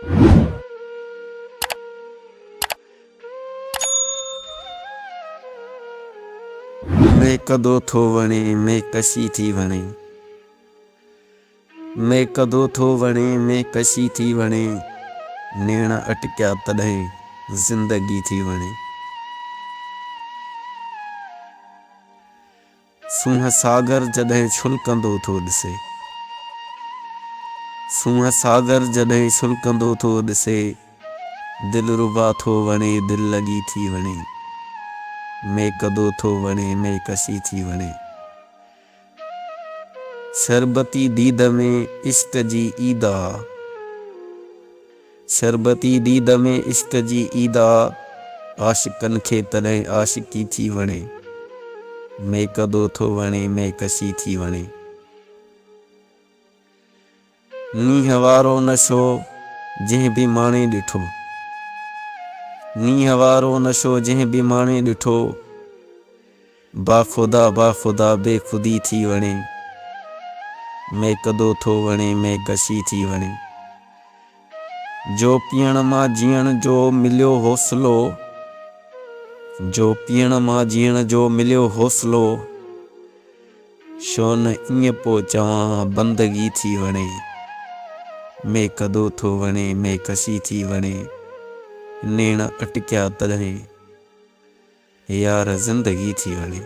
मैं कदों थो वणे मैं कशी थी वणे, मैं कदों थो वणे मैं कशी थी वणे, नेण अटकिया तॾहिं ज़िंदगी थी वणे। सूंह सागर जॾहिं छुलकंदो थो ॾिसे, सूंह सागर जॾहिं छुलकंदो थो ॾिसे, दिलरुबा थो वणे दिल लॻी थी वणे। मैं कदों थो वणे मैं कशी थी वणे। शरबती दीद में इश्क जी ईदा, शरबती दीद में इश्क जी ईदा, आशिकन खे तॾहिं आशिकी थी वणे। मैं कदों थो वणे मैं कशी थी वणे। नींहं वारो नशो जंहिं बि माणे ॾिठो, नींहं वारो नशो जंहिं बि माणे ॾिठो, बाख़ुदा बाख़ुदा बेख़ुदी थी वणे। मैं कदों थो वणे मैं कशी थी वणे। जो पीअण मां जीअण जो मिलियो हौसलो, जो पीअण मां जीअण जो मिलियो हौसलो, छो न ईअं पोइ चवां बंदगी थी वणे। मैं कदों थो वणे मैं कशी थी वणे, नेण अटकिया तॾहिं यार ज़िंदगी थी वणे।